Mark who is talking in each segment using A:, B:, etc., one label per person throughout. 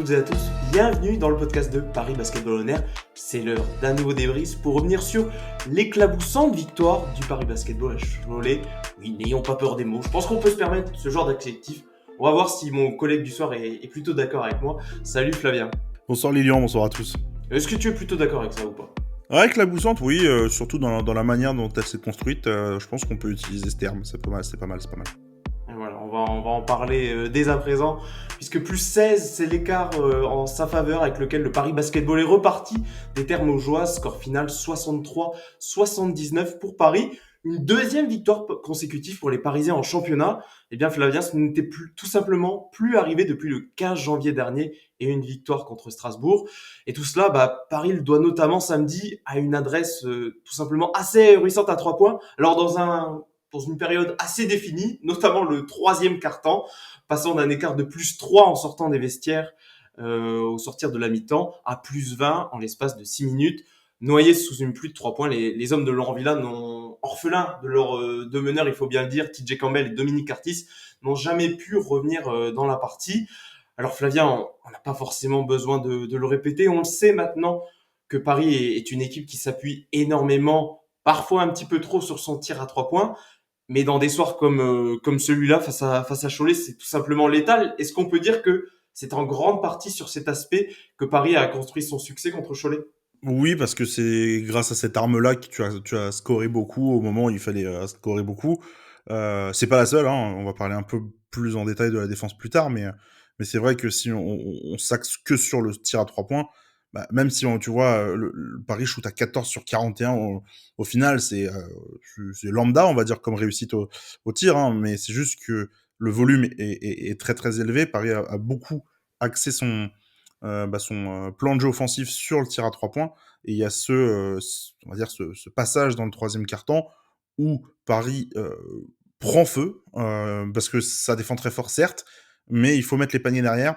A: toutes et à tous, bienvenue dans le podcast de Paris Basketball On Air. C'est l'heure d'un nouveau débrief pour revenir sur l'éclaboussante victoire du Paris Basketball à Cholet. Oui, n'ayons pas peur des mots, je pense qu'on peut se permettre ce genre d'adjectif. On va voir si mon collègue du soir est plutôt d'accord avec moi. Salut Flavien.
B: Bonsoir Lilian, bonsoir à tous.
A: Est-ce que tu es plutôt d'accord avec ça ou pas ?
B: Avec la boussante, oui, surtout dans la manière dont elle s'est construite, je pense qu'on peut utiliser ce terme, c'est pas mal.
A: Et voilà, on va en parler dès à présent, puisque plus 16, c'est l'écart en sa faveur avec lequel le Paris Basketball est reparti des termes augeois, score final 63-79 pour Paris. Une deuxième victoire consécutive pour les Parisiens en championnat. Eh bien Flavien, ce n'était tout simplement plus arrivé depuis le 15 janvier dernier et une victoire contre Strasbourg. Et tout cela, Paris le doit notamment samedi à une adresse tout simplement assez réussite à 3 points. Alors dans une période assez définie, notamment le troisième quart-temps, passant d'un écart de plus 3 en sortant des vestiaires au sortir de la mi-temps à plus 20 en l'espace de 6 minutes. Noyés sous une pluie de 3 points, les hommes de Laurent Villa orphelins de leurs deux meneurs, il faut bien le dire, TJ Campbell et Dominique Curtis, n'ont jamais pu revenir dans la partie. Alors Flavien, on n'a pas forcément besoin de le répéter, on le sait maintenant que Paris est une équipe qui s'appuie énormément, parfois un petit peu trop sur son tir à 3 points, mais dans des soirs comme celui-là face à Cholet, c'est tout simplement létal. Est-ce qu'on peut dire que c'est en grande partie sur cet aspect que Paris a construit son succès contre Cholet ?
B: Oui, parce que c'est grâce à cette arme-là que tu as scoré beaucoup au moment où il fallait scorer beaucoup. C'est pas la seule, hein, on va parler un peu plus en détail de la défense plus tard, mais c'est vrai que si on s'axe que sur le tir à 3 points, même si tu vois, le Paris shoot à 14 sur 41, au final, c'est lambda, on va dire, comme réussite au tir, hein, mais c'est juste que le volume est très très élevé. Paris a beaucoup axé son plan de jeu offensif sur le tir à 3 points. Et il y a on va dire ce passage dans le troisième quart-temps où Paris prend feu, parce que ça défend très fort, certes, mais il faut mettre les paniers derrière.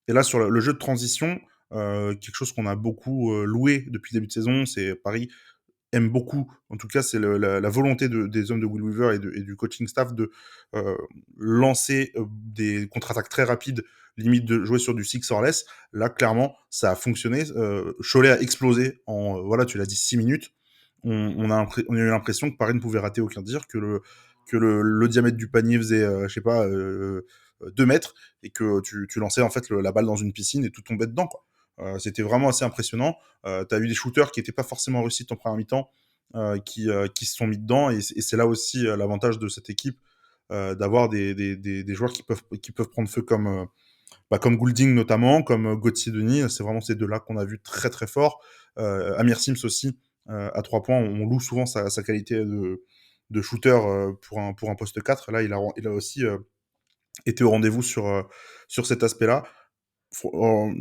B: Et là, sur le jeu de transition, quelque chose qu'on a beaucoup loué depuis le début de saison, c'est Paris aime beaucoup, en tout cas, c'est la volonté des hommes de Will Weaver et du coaching staff de lancer des contre-attaques très rapides, limite de jouer sur du six or less. Là, clairement, ça a fonctionné. Cholet a explosé en, voilà, tu l'as dit, 6 minutes. On a eu l'impression que Paris ne pouvait rater aucun tir, que le diamètre du panier faisait, je sais pas, 2 mètres, et que tu lançais en fait la balle dans une piscine et tout tombait dedans, quoi. C'était vraiment assez impressionnant. T'as eu des shooters qui n'étaient pas forcément réussis en première mi-temps, qui se sont mis dedans, et c'est là aussi l'avantage de cette équipe, d'avoir des joueurs qui peuvent prendre feu comme Goulding notamment, comme Gauthier Denis. C'est vraiment ces deux-là qu'on a vu très très fort. Amir Sims aussi, à 3 points, on loue souvent sa qualité de shooter pour un poste 4. Là, il a aussi été au rendez-vous sur cet aspect-là. Euh,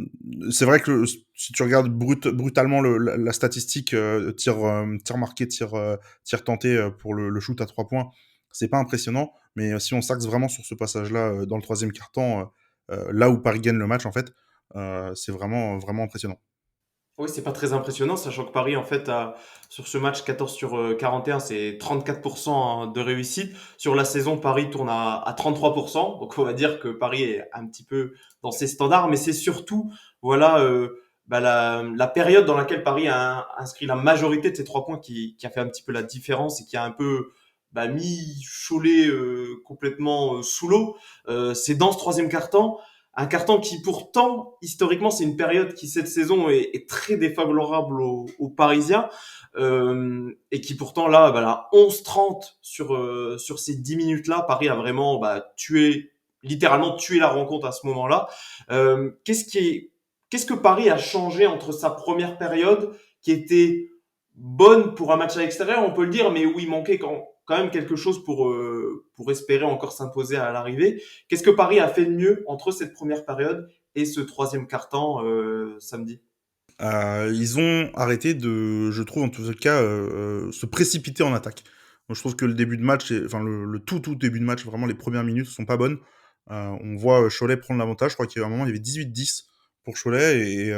B: c'est vrai que si tu regardes brutalement la statistique, tir marqué, tir tenté, pour le shoot à 3 points, c'est pas impressionnant. Mais si on s'axe vraiment sur ce passage-là, dans le troisième quart-temps, là où Paris gagne le match, en fait, c'est vraiment, vraiment impressionnant.
A: Oui, c'est pas très impressionnant, sachant que Paris, en fait, sur ce match 14 sur 41, c'est 34% de réussite. Sur la saison, Paris tourne à 33%. Donc, on va dire que Paris est un petit peu dans ses standards, mais c'est surtout, voilà, la période dans laquelle Paris a inscrit la majorité de ses 3 points qui a fait un petit peu la différence et qui a un peu mis Cholet complètement sous l'eau. C'est dans ce troisième quart-temps. Un carton qui pourtant, historiquement, c'est une période qui cette saison est très défavorable aux Parisiens, et qui pourtant là 11-30 sur ces 10 minutes-là, Paris a vraiment littéralement tué la rencontre à ce moment-là. Qu'est-ce que Paris a changé entre sa première période, qui était bonne pour un match à l'extérieur, on peut le dire, mais où il manquait quand même quelque chose pour espérer encore s'imposer à l'arrivée. Qu'est-ce que Paris a fait de mieux entre cette première période et ce troisième quart-temps samedi ?
B: Ils ont arrêté je trouve en tout cas, se précipiter en attaque. Moi, je trouve que le début de match, enfin le tout début de match, vraiment les premières minutes sont pas bonnes. On voit Cholet prendre l'avantage. Je crois qu'il y a un moment, il y avait 18-10 pour Cholet,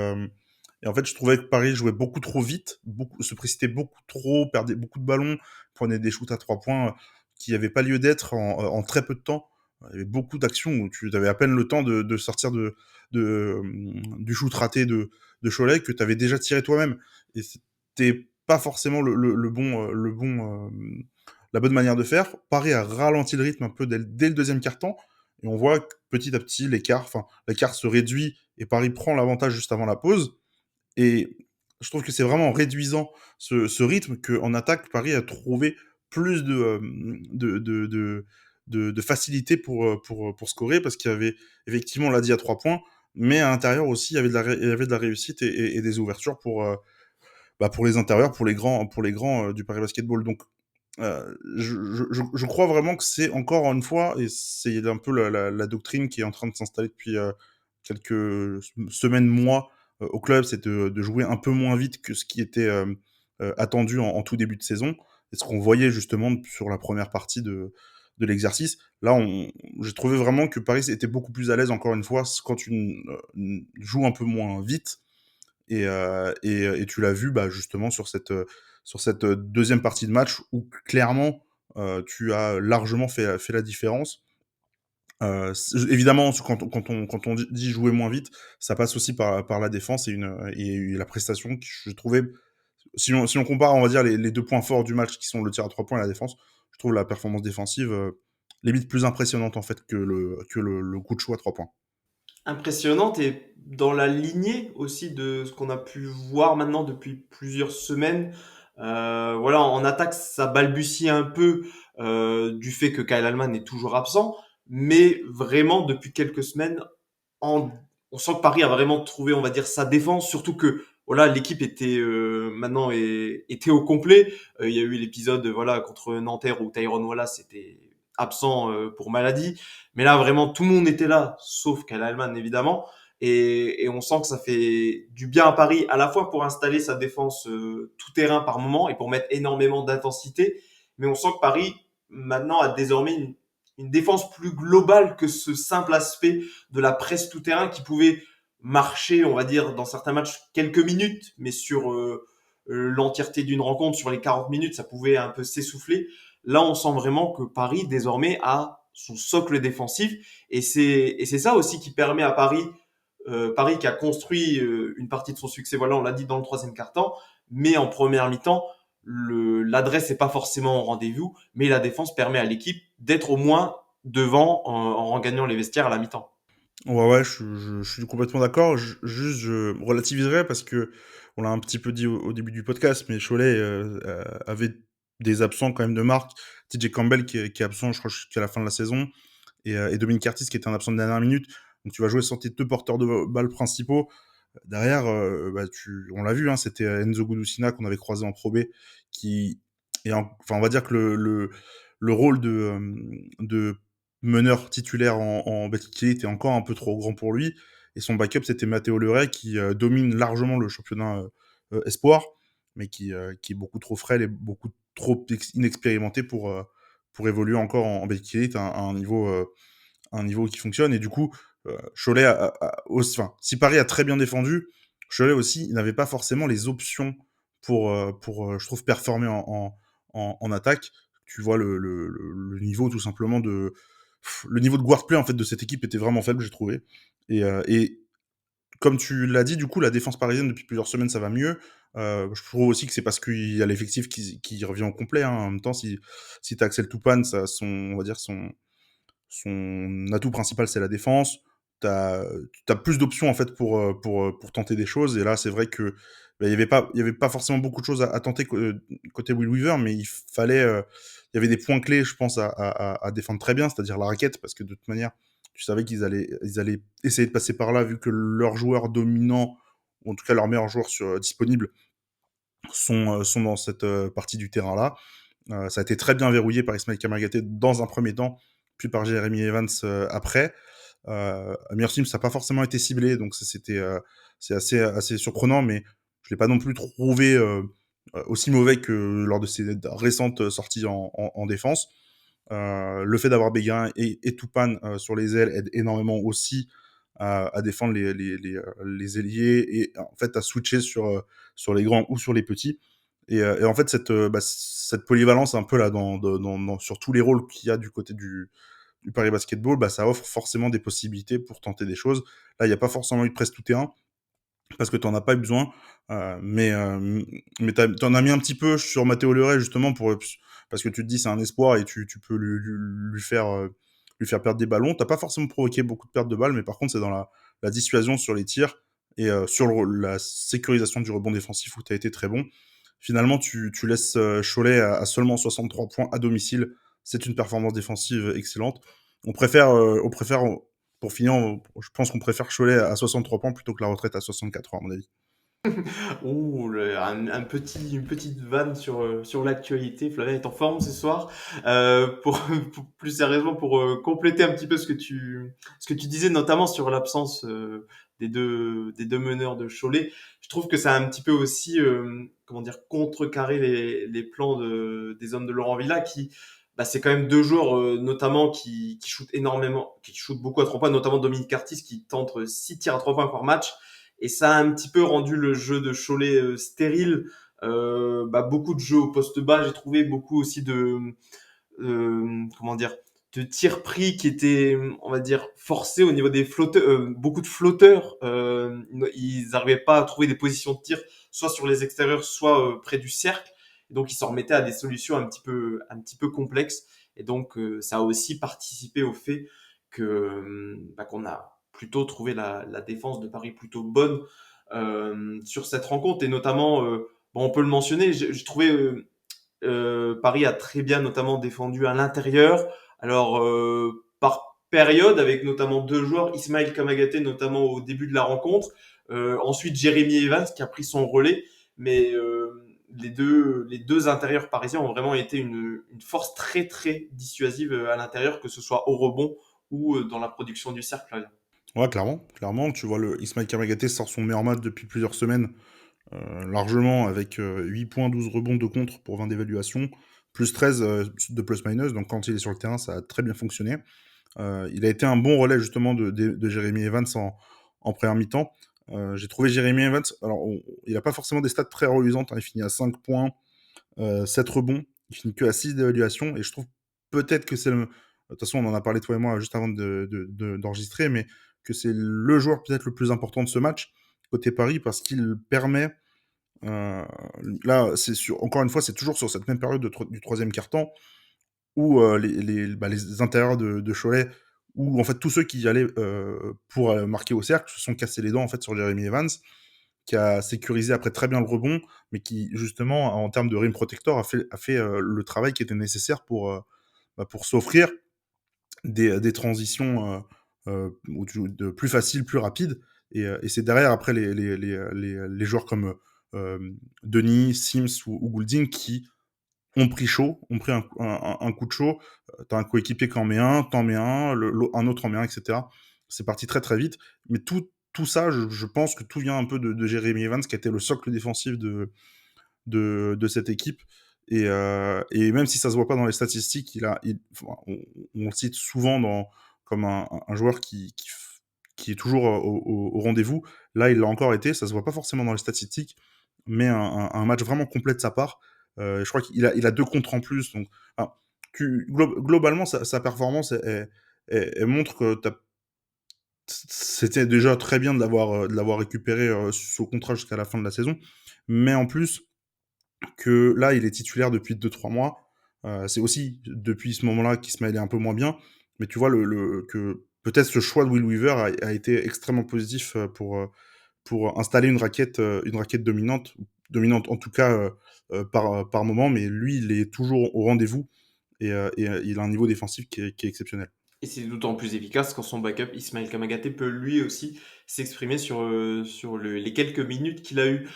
B: et en fait, je trouvais que Paris jouait beaucoup trop vite, se précipitait beaucoup trop, perdait beaucoup de ballons, prenait des shoots à 3 points qui n'avaient pas lieu d'être en très peu de temps. Il y avait beaucoup d'actions où tu avais à peine le temps de sortir du shoot raté de Cholet que tu avais déjà tiré toi-même. Et c'était pas forcément la bonne manière de faire. Paris a ralenti le rythme un peu dès le deuxième quart-temps. Et on voit que petit à petit, l'écart se réduit et Paris prend l'avantage juste avant la pause. Et je trouve que c'est vraiment en réduisant ce rythme qu'en attaque, Paris a trouvé plus de facilité pour scorer, parce qu'il y avait effectivement, on l'a dit, à 3 points, mais à l'intérieur aussi, il y avait de la réussite et des ouvertures pour les intérieurs, pour les grands du Paris Basketball. Donc, je crois vraiment que c'est encore une fois, et c'est un peu la doctrine qui est en train de s'installer depuis quelques semaines, mois au club, c'est de jouer un peu moins vite que ce qui était attendu en tout début de saison, et ce qu'on voyait justement sur la première partie de l'exercice. Là, j'ai trouvé vraiment que Paris était beaucoup plus à l'aise, encore une fois, quand tu joues un peu moins vite, et tu l'as vu justement sur cette deuxième partie de match où clairement tu as largement fait la différence. Évidemment, quand on dit jouer moins vite, ça passe aussi par la défense et la prestation que je trouvais. Si on compare, on va dire, les deux points forts du match qui sont le tir à 3 points et la défense, je trouve la performance défensive limite plus impressionnante en fait que le coup de choix à 3 points.
A: Impressionnante et dans la lignée aussi de ce qu'on a pu voir maintenant depuis plusieurs semaines. Voilà, en attaque, ça balbutie un peu du fait que Kyle Allman est toujours absent, mais vraiment depuis quelques semaines, en- on sent que Paris a vraiment trouvé, on va dire, sa défense, surtout que voilà, l'équipe était était au complet. Il y a eu l'épisode voilà contre Nanterre où Tyrone Wallace était absent pour maladie, mais là vraiment tout le monde était là, sauf Kyle Allman évidemment. Et on sent que ça fait du bien à Paris, à la fois pour installer sa défense tout terrain par moment et pour mettre énormément d'intensité, mais on sent que Paris maintenant a désormais une défense plus globale que ce simple aspect de la presse tout terrain qui pouvait marcher, on va dire, dans certains matchs quelques minutes, mais sur l'entièreté d'une rencontre, sur les 40 minutes, ça pouvait un peu s'essouffler. Là, on sent vraiment que Paris, désormais, a son socle défensif. Et c'est ça aussi qui permet à Paris, Paris qui a construit une partie de son succès, voilà, on l'a dit dans le troisième quart-temps, mais en première mi-temps, l'adresse n'est pas forcément au rendez-vous, mais la défense permet à l'équipe d'être au moins devant en gagnant les vestiaires à la mi-temps.
B: Ouais, ouais, je suis complètement d'accord. Juste, je relativiserai parce que on l'a un petit peu dit au début du podcast, mais Cholet avait des absents quand même de marque. TJ Campbell qui est absent, je crois, jusqu'à la fin de la saison, et Dominique Curtis qui était un absent de dernière minute. Donc tu vas jouer sans tes deux porteurs de balles principaux. Derrière, on l'a vu, hein, c'était Enzo Gudusina qu'on avait croisé en Pro B, qui enfin, on va dire que le rôle de meneur titulaire en Betclic était encore un peu trop grand pour lui, et son backup c'était Matteo Leray qui domine largement le championnat espoir, mais qui est beaucoup trop frêle et beaucoup trop inexpérimenté pour évoluer encore en Betclic à un niveau qui fonctionne. Et du coup, Cholet enfin, si Paris a très bien défendu, Cholet aussi, il n'avait pas forcément les options je trouve, performer en attaque. Tu vois le niveau tout simplement le niveau de guard play en fait de cette équipe était vraiment faible, j'ai trouvé. Et comme tu l'as dit, du coup, la défense parisienne depuis plusieurs semaines, ça va mieux. Je trouve aussi que c'est parce qu'il y a l'effectif qui revient au complet, hein. En même temps, si tu as Axel Toupane, on va dire son atout principal, c'est la défense. Tu as plus d'options en fait pour tenter des choses. Et là, c'est vrai que il y avait pas forcément beaucoup de choses à tenter côté Will Weaver, mais il y avait des points clés, je pense, à défendre très bien, c'est-à-dire la raquette, parce que de toute manière, tu savais ils allaient essayer de passer par là, vu que leurs joueurs dominants, ou en tout cas leurs meilleurs joueurs disponibles, sont dans cette partie du terrain-là. Ça a été très bien verrouillé par Ismaël Kamagaté dans un premier temps, puis par Jeremy Evans après. Amir Sims, ça n'a pas forcément été ciblé, donc c'est assez surprenant, mais je ne l'ai pas non plus trouvé aussi mauvais que lors de ses récentes sorties en défense. Le fait d'avoir Béguin et Toupane sur les ailes aide énormément aussi à défendre les ailiers et en fait à switcher sur les grands ou sur les petits. Et en fait, cette polyvalence un peu là sur tous les rôles qu'il y a du côté du Paris Basketball, bah, ça offre forcément des possibilités pour tenter des choses. Là, il n'y a pas forcément eu de presse tout terrain parce que tu n'en as pas eu besoin. Mais tu en as mis un petit peu sur Matteo Leray justement parce que tu te dis c'est un espoir et tu peux lui faire perdre des ballons. Tu n'as pas forcément provoqué beaucoup de pertes de balles, mais par contre, c'est dans la dissuasion sur les tirs et sur la sécurisation du rebond défensif où tu as été très bon. Finalement, tu laisses Cholet à seulement 63 points à domicile. C'est une performance défensive excellente. On préfère pour finir, je pense qu'on préfère Cholet à 63 points plutôt que la retraite à 64, à mon avis.
A: Ouh, une petite vanne sur l'actualité. Flavien est en forme ce soir. Plus sérieusement, pour compléter un petit peu ce que tu disais, notamment sur l'absence des deux meneurs de Cholet, je trouve que ça a un petit peu aussi, comment dire, contrecarré les plans des hommes de Laurent Villa qui, bah, c'est quand même deux joueurs, notamment qui shootent énormément, qui shootent beaucoup à trois points, notamment Dominique Cartis qui tente 6 tirs à trois points par match. Et ça a un petit peu rendu le jeu de Cholet stérile. Bah, beaucoup de jeux au poste bas, j'ai trouvé beaucoup aussi comment dire, de tirs pris qui étaient, on va dire, forcés au niveau des flotteurs, beaucoup de flotteurs. Ils n'arrivaient pas à trouver des positions de tir, soit sur les extérieurs, soit près du cercle. Et donc ils s'en remettaient à des solutions un petit peu complexes. Et donc ça a aussi participé au fait que bah, qu'on a plutôt trouvé la défense de Paris plutôt bonne sur cette rencontre. Et notamment, bon, on peut le mentionner, j'ai trouvé Paris a très bien notamment défendu à l'intérieur. Alors par période, avec notamment deux joueurs, Ismaël Kamagaté notamment au début de la rencontre, ensuite Jérémy Evans qui a pris son relais, mais les deux intérieurs parisiens ont vraiment été une force très très dissuasive à l'intérieur, que ce soit au rebond ou dans la production du cercle.
B: Ouais, clairement, clairement. Tu vois, le Ismaël Kamagaté sort son meilleur match depuis plusieurs semaines, largement, avec 8 points, 12 rebonds de contre pour 20 d'évaluation, plus 13 de plus-minus. Donc, quand il est sur le terrain, ça a très bien fonctionné. Il a été un bon relais, justement, de Jeremy Evans en première mi-temps. J'ai trouvé Jeremy Evans, alors, il n'a pas forcément des stats très reluisantes, hein. Il finit à 5 points, 7 rebonds. Il finit que à 6 d'évaluation. Et je trouve peut-être que c'est le. De toute façon, on en a parlé toi et moi juste avant d'enregistrer, mais que c'est le joueur peut-être le plus important de ce match côté Paris parce qu'il permet. euh, Là, encore une fois, c'est toujours sur cette même période du troisième quart-temps où les intérieurs de Cholet, où en fait tous ceux qui y allaient pour marquer au cercle se sont cassés les dents en fait sur Jeremy Evans, qui a sécurisé après très bien le rebond, mais qui justement en termes de rim protector a fait le travail qui était nécessaire pour s'offrir des transitions de plus faciles, plus rapides. Et c'est derrière, après, les joueurs comme Denis, Sims ou Goulding qui ont pris chaud, ont pris un coup de chaud. T'as un coéquipier qui en met un, t'en mets un, un autre en met un, etc. C'est parti très très vite. Mais tout ça, je pense que tout vient un peu de Jeremy Evans, qui a été le socle défensif de cette équipe. Et même si ça se voit pas dans les statistiques, on le cite souvent comme un joueur qui est toujours au rendez-vous. Là, il l'a encore été, ça se voit pas forcément dans les statistiques, mais un match vraiment complet de sa part. Je crois qu'il a 2 contres en plus. Donc, enfin, globalement, sa performance, elle montre que c'était déjà très bien de l'avoir récupéré sous contrat jusqu'à la fin de la saison. Mais en plus, que là, il est titulaire depuis 2-3 mois. C'est aussi depuis ce moment-là qu'il se met un peu moins bien. Mais tu vois que peut-être ce choix de Will Weaver a été extrêmement positif pour installer une raquette dominante en tout cas par moment. Mais lui, il est toujours au rendez-vous et il a un niveau défensif qui est exceptionnel.
A: Et c'est d'autant plus efficace quand son backup Ismaël Kamagaté peut lui aussi s'exprimer sur les quelques minutes qu'il a eu.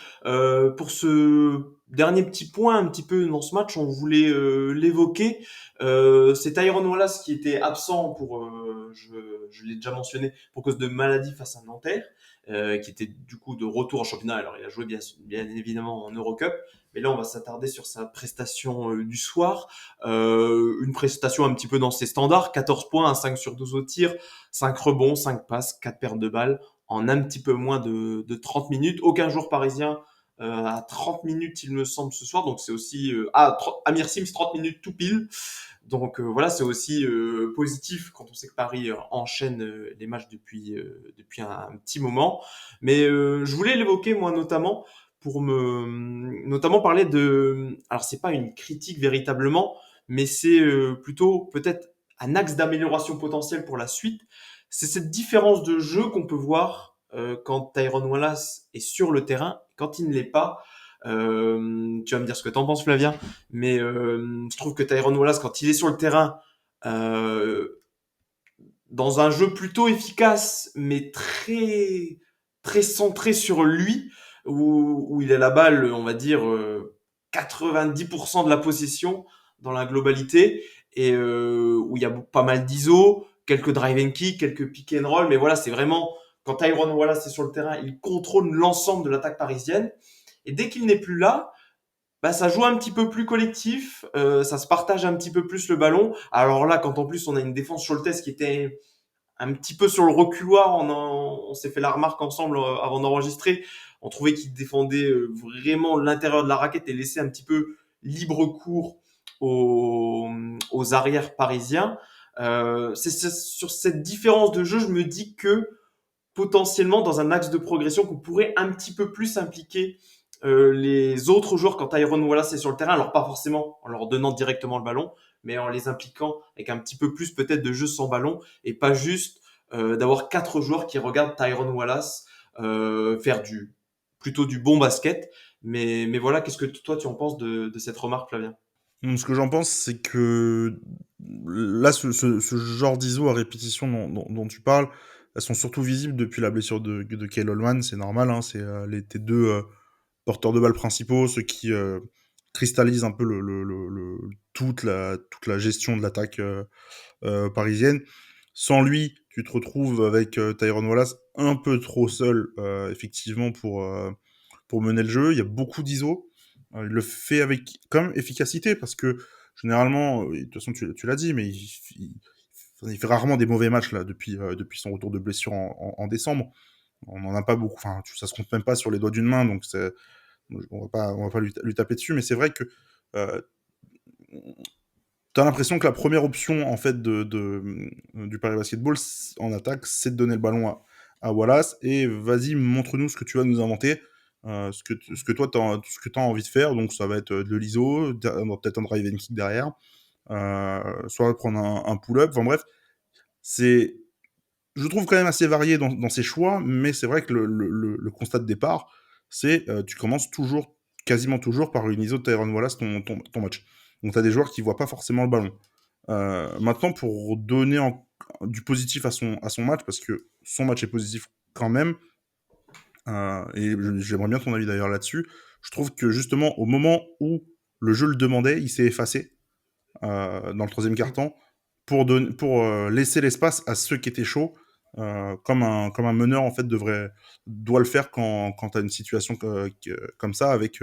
A: Pour ce dernier petit point un petit peu dans ce match, on voulait l'évoquer. C'est Tyrone Wallace qui était absent je l'ai déjà mentionné, pour cause de maladie face à Nanterre, qui était du coup de retour en championnat. Alors il a joué bien évidemment en Eurocup, mais là on va s'attarder sur sa prestation du soir. Une prestation un petit peu dans ses standards, 14 points, 5 sur 12 au tir, 5 rebonds, 5 passes, 4 pertes de balles en un petit peu moins de 30 minutes. Aucun joueur parisien à 30 minutes, il me semble, ce soir. Donc c'est aussi Amir Sims 30 minutes tout pile. Donc voilà, c'est aussi positif quand on sait que Paris enchaîne les matchs depuis un petit moment. Mais je voulais l'évoquer moi notamment pour notamment parler de. Alors c'est pas une critique véritablement, mais c'est plutôt peut-être un axe d'amélioration potentielle pour la suite. C'est cette différence de jeu qu'on peut voir quand Tyrone Wallace est sur le terrain, quand il ne l'est pas. Tu vas me dire ce que t'en penses, Flavien, mais je trouve que Tyrone Wallace, quand il est sur le terrain, euh, dans un jeu plutôt efficace, mais très centré sur lui, où il a la balle, on va dire 90% de la possession dans la globalité, et où il y a pas mal d'iso, quelques drive and kick, quelques pick and roll, mais voilà, c'est vraiment quand Tyrone Wallace est sur le terrain, il contrôle l'ensemble de l'attaque parisienne. Et dès qu'il n'est plus là, bah, ça joue un petit peu plus collectif, ça se partage un petit peu plus le ballon. Alors là, quand en plus on a une défense sur le test qui était un petit peu sur le reculoir, on s'est fait la remarque ensemble avant d'enregistrer. On trouvait qu'il défendait vraiment l'intérieur de la raquette et laissait un petit peu libre cours aux, aux arrières parisiens. C'est sur cette différence de jeu, je me dis que potentiellement dans un axe de progression qu'on pourrait un petit peu plus impliquer les autres joueurs quand Tyrone Wallace est sur le terrain, alors pas forcément en leur donnant directement le ballon, mais en les impliquant avec un petit peu plus peut-être de jeu sans ballon et pas juste d'avoir quatre joueurs qui regardent Tyrone Wallace faire plutôt du bon basket. Mais voilà, qu'est-ce que toi tu en penses de cette remarque, Flavien?
B: Ce que j'en pense, c'est que là, ce genre d'ISO à répétition dont tu parles, elles sont surtout visibles depuis la blessure de Kyle Holman. C'est normal, hein, c'est tes deux porteurs de balles principaux, ceux qui cristallisent un peu toute la gestion de l'attaque parisienne. Sans lui, tu te retrouves avec Tyrone Wallace un peu trop seul, effectivement, pour mener le jeu. Il y a beaucoup d'ISO. Il le fait avec quand même efficacité parce que généralement, de toute façon, tu l'as dit, mais il fait rarement des mauvais matchs là depuis son retour de blessure en décembre. On n'en a pas beaucoup. Enfin, ça se compte même pas sur les doigts d'une main, donc on va pas lui taper dessus. Mais c'est vrai que euh, t'as l'impression que la première option en fait du Paris Basketball en attaque, c'est de donner le ballon à Wallace et vas-y, montre-nous ce que tu vas nous inventer, ce que toi ce que t'as envie de faire. Donc ça va être de l'ISO, peut-être un drive and kick derrière, soit prendre un pull-up. Enfin bref, c'est je trouve quand même assez varié dans ses choix, mais c'est vrai que le constat de départ, c'est tu commences toujours, quasiment toujours, par une ISO de Tyrone Wallace ton match. Donc tu as des joueurs qui voient pas forcément le ballon. Maintenant, pour donner du positif à son match, parce que son match est positif quand même, et j'aimerais bien ton avis d'ailleurs là-dessus, je trouve que justement, au moment où le jeu le demandait, il s'est effacé dans le troisième quart-temps pour laisser l'espace à ceux qui étaient chauds, comme un meneur en fait doit le faire quand tu as une situation comme ça avec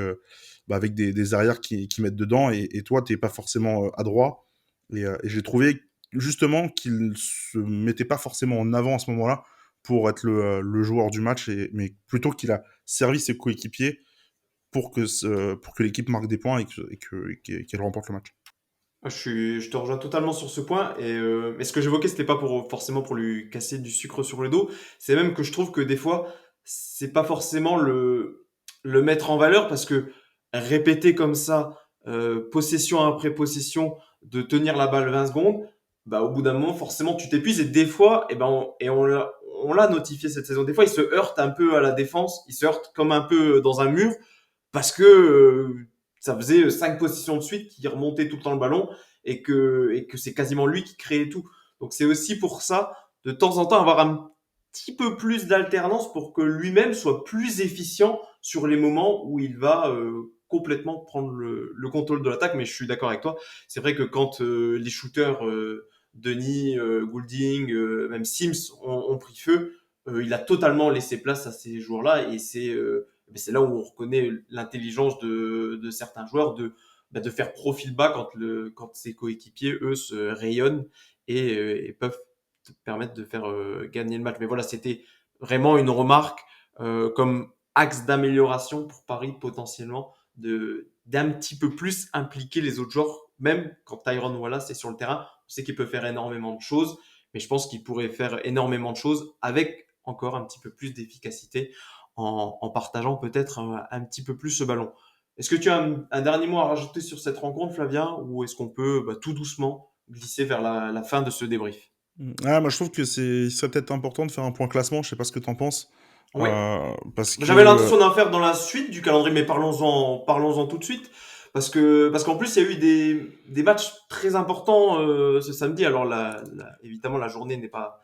B: des arrières qui mettent dedans et toi t'es pas forcément adroit et j'ai trouvé justement qu'il se mettait pas forcément en avant à ce moment-là pour être le joueur du match mais plutôt qu'il a servi ses coéquipiers pour que l'équipe marque des points qu'elle remporte le match.
A: Je te rejoins totalement sur ce point. Mais ce que j'évoquais, c'était pas forcément pour lui casser du sucre sur le dos. C'est même que je trouve que des fois, c'est pas forcément le mettre en valeur parce que répéter comme ça, possession après possession, de tenir la balle 20 secondes, bah, au bout d'un moment, forcément, tu t'épuises. Et des fois, on l'a notifié cette saison. Des fois, il se heurte un peu à la défense. Il se heurte comme un peu dans un mur parce que ça faisait cinq positions de suite qui remontait tout le temps le ballon et que c'est quasiment lui qui créait tout. Donc c'est aussi pour ça, de temps en temps, avoir un petit peu plus d'alternance pour que lui-même soit plus efficient sur les moments où il va complètement prendre le contrôle de l'attaque. Mais je suis d'accord avec toi. C'est vrai que quand les shooters, Denis, Goulding, même Sims ont pris feu, il a totalement laissé place à ces joueurs-là et c'est là où on reconnaît l'intelligence de certains joueurs de faire profil bas quand ses coéquipiers, eux, se rayonnent et peuvent te permettre de faire gagner le match. Mais voilà, c'était vraiment une remarque comme axe d'amélioration pour Paris potentiellement d'un petit peu plus impliquer les autres joueurs, même quand Tyrone Wallace est sur le terrain. On sait qu'il peut faire énormément de choses, mais je pense qu'il pourrait faire énormément de choses avec encore un petit peu plus d'efficacité en partageant peut-être un petit peu plus ce ballon. Est-ce que tu as un dernier mot à rajouter sur cette rencontre, Flavien, ou est-ce qu'on peut tout doucement glisser vers la fin de ce débrief?
B: Ah, moi je trouve que il serait peut-être important de faire un point classement, je sais pas ce que t'en penses.
A: Oui.
B: Parce que
A: J'avais l'intention d'en faire dans la suite du calendrier, mais parlons-en tout de suite. Parce qu'en plus, il y a eu des matchs très importants ce samedi. Alors, évidemment, la journée n'est pas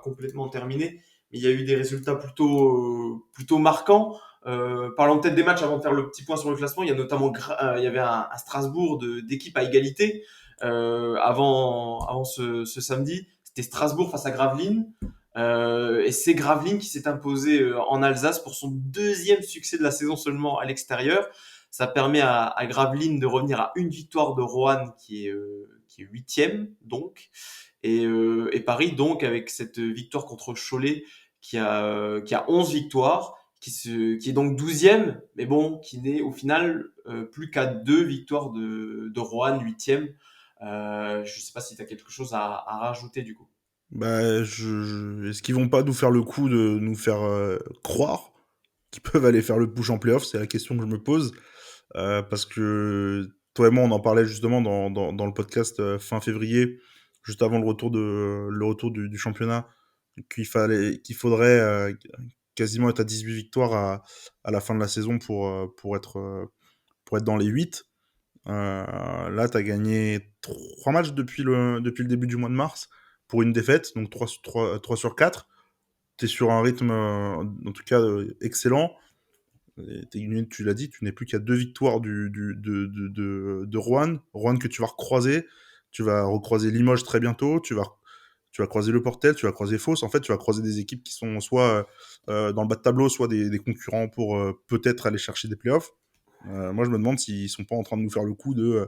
A: complètement terminée, mais il y a eu des résultats plutôt marquants. Parlons peut-être des matchs avant de faire le petit point sur le classement. Il y a notamment, il y avait un Strasbourg d'équipe à égalité avant ce samedi. C'était Strasbourg face à Gravelines. Et c'est Gravelines qui s'est imposé en Alsace pour son deuxième succès de la saison seulement à l'extérieur. Ça permet à Gravelines de revenir à une victoire de Roanne qui est huitième donc. Et Paris donc avec cette victoire contre Cholet qui a 11 victoires, qui est donc douzième, mais bon, qui n'est au final plus qu'à deux victoires de Roanne, huitième. Je ne sais pas si tu as quelque chose à rajouter du coup.
B: bah, est-ce qu'ils vont pas nous faire le coup de nous faire croire qu'ils peuvent aller faire le push en playoff? C'est la question que je me pose. Parce que toi et moi, on en parlait justement dans le podcast fin février, juste avant le retour du championnat, qu'il faudrait quasiment être à 18 victoires à la fin de la saison pour être dans les 8. Là, tu as gagné 3 matchs depuis le début du mois de mars pour une défaite, donc 3 sur 4. Tu es sur un rythme, en tout cas, excellent. Tu l'as dit, tu n'es plus qu'à deux victoires de Rouen. Rouen que tu vas recroiser. Tu vas recroiser Limoges très bientôt. Tu vas croiser Le Portel, tu vas croiser Fos. En fait, tu vas croiser des équipes qui sont soit dans le bas de tableau, soit des concurrents pour peut-être aller chercher des playoffs. Moi, je me demande s'ils sont pas en train de nous faire le coup de.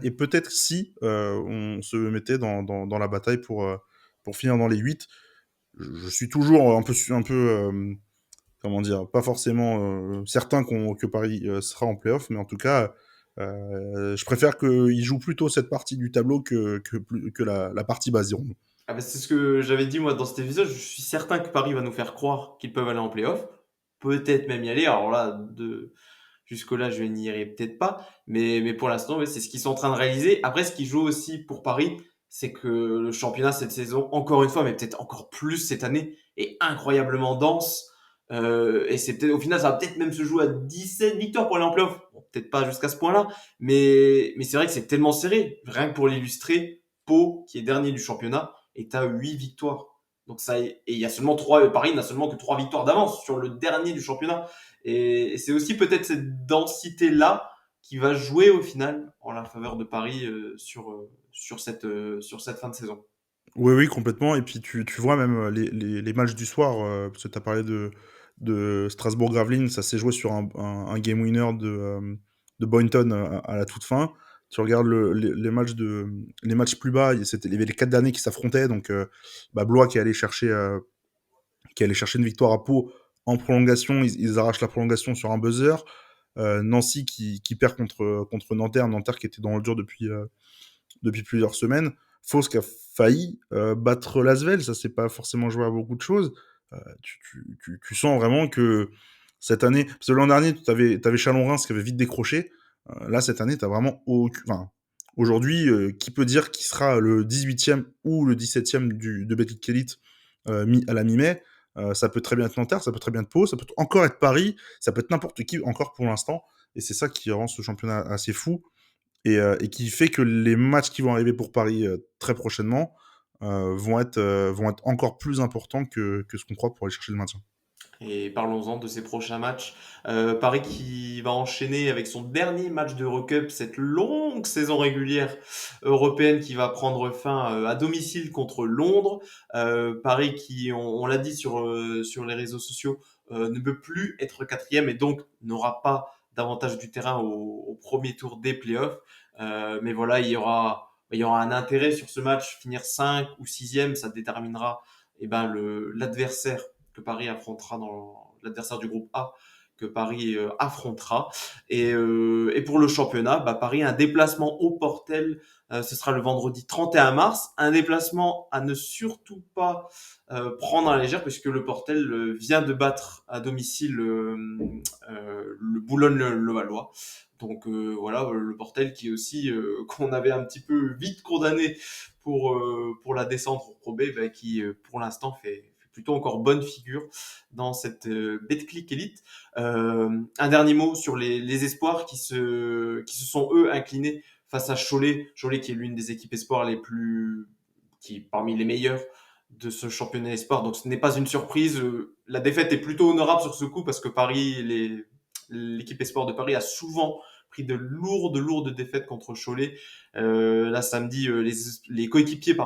B: Et peut-être si on se mettait dans la bataille pour finir dans les 8. Je suis toujours un peu comment dire, pas forcément certain que Paris sera en playoff, mais en tout cas, je préfère qu'ils jouent plutôt cette partie du tableau que la partie basse, dirons-nous.
A: Ah bah, c'est ce que j'avais dit moi dans cet épisode. Je suis certain que Paris va nous faire croire qu'ils peuvent aller en playoff. Peut-être même y aller. Alors là, jusque-là, je n'irai peut-être pas. Mais pour l'instant, ouais, c'est ce qu'ils sont en train de réaliser. Après, ce qui joue aussi pour Paris, c'est que le championnat cette saison, encore une fois, mais peut-être encore plus cette année, est incroyablement dense. Et c'est peut-être, au final, ça va peut-être même se jouer à 17 victoires pour aller en playoff. Bon, peut-être pas jusqu'à ce point-là. Mais c'est vrai que c'est tellement serré. Rien que pour l'illustrer, Pau, qui est dernier du championnat, est à 8 victoires. Donc et il y a seulement Paris n'a seulement que 3 victoires d'avance sur le dernier du championnat. Et c'est aussi peut-être cette densité-là qui va jouer au final en la faveur de Paris sur cette fin de saison.
B: Oui, oui, complètement. Et puis tu vois même les matchs du soir, parce que tu as parlé de Strasbourg-Gravelines, ça s'est joué sur un game winner de Boynton à la toute fin. Tu regardes les matchs plus bas, il y avait les quatre derniers qui s'affrontaient, donc Blois qui allait chercher une victoire à Pau en prolongation, ils arrachent la prolongation sur un buzzer. Nancy qui perd contre Nanterre, Nanterre qui était dans le dur depuis plusieurs semaines. Fos qui a failli battre Lasvel, ça s'est pas forcément joué à beaucoup de choses. Tu sens vraiment que cette année, parce que l'an dernier, tu avais Chalon-Reims qui avait vite décroché. Là, cette année, tu as vraiment enfin, aujourd'hui, qui peut dire qui sera le 18e ou le 17e de Betclic Elite à la mi-mai. Ça peut très bien être Nanterre, ça peut très bien être Pau, ça peut encore être Paris, ça peut être n'importe qui encore pour l'instant. Et c'est ça qui rend ce championnat assez fou et qui fait que les matchs qui vont arriver pour Paris très prochainement vont être encore plus importants que ce qu'on croit pour aller chercher le maintien.
A: Et parlons-en de ses prochains matchs. Paris qui va enchaîner avec son dernier match de Eurocup, cette longue saison régulière européenne qui va prendre fin à domicile contre Londres. Paris qui, on l'a dit sur les réseaux sociaux, ne peut plus être quatrième et donc n'aura pas davantage du terrain au premier tour des playoffs. Mais voilà, il y aura un intérêt sur ce match. Finir 5 ou sixième, ça déterminera l'adversaire que Paris affrontera l'adversaire du groupe A que Paris affrontera. Et pour le championnat, Paris a un déplacement au Portel. Ce sera le vendredi 31 mars. Un déplacement à ne surtout pas prendre à la légère, puisque le Portel vient de battre à domicile le Boulogne-le-Valois. Donc voilà, le Portel qui est aussi qu'on avait un petit peu vite condamné pour la descente au Pro B, qui pour l'instant fait plutôt encore bonne figure dans cette Betclic Elite. Un dernier mot sur les espoirs qui se sont eux inclinés face à Cholet. Cholet qui est l'une des équipes espoirs qui est parmi les meilleures de ce championnat espoir. Donc ce n'est pas une surprise. La défaite est plutôt honorable sur ce coup parce que l'équipe espoir de Paris a souvent pris de lourdes défaites contre Cholet. Là samedi, les coéquipiers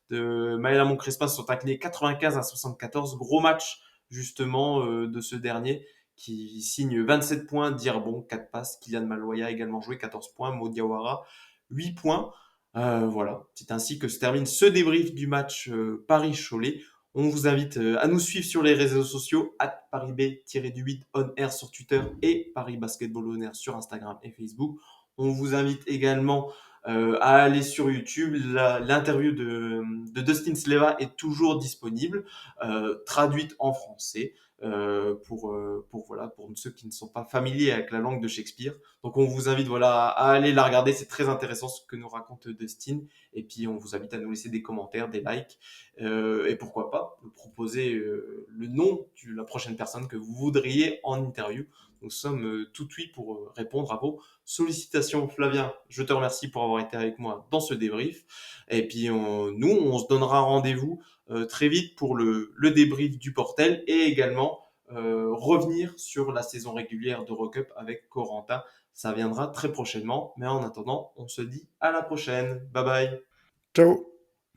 A: de Maël Amon-Crespin se sont inclinés 95-74. Gros match justement de ce dernier qui signe 27 points, Dirbon 4 passes, Kylian Maloya a également joué 14 points, Modiawara 8 points. Voilà, c'est ainsi que se termine ce débrief du match Paris-Cholet. On vous invite à nous suivre sur les réseaux sociaux, @ParisB-8 on air sur Twitter et Paris Basketball on air sur Instagram et Facebook. On vous invite également à aller sur YouTube. L'interview de Dustin Sleva est toujours disponible, traduite en français. Pour ceux qui ne sont pas familiers avec la langue de Shakespeare. Donc on vous invite à aller la regarder, c'est très intéressant ce que nous raconte Dustin. Et puis on vous invite à nous laisser des commentaires, des likes, et pourquoi pas nous proposer le nom de la prochaine personne que vous voudriez en interview. Nous sommes tout oui pour répondre à vos sollicitations. Flavien, je te remercie pour avoir été avec moi dans ce débrief. Et puis on se donnera rendez-vous très vite pour le débrief du Portel et également revenir sur la saison régulière d'Eurocup avec Corentin. Ça viendra très prochainement. Mais en attendant, on se dit à la prochaine. Bye bye.
B: Ciao.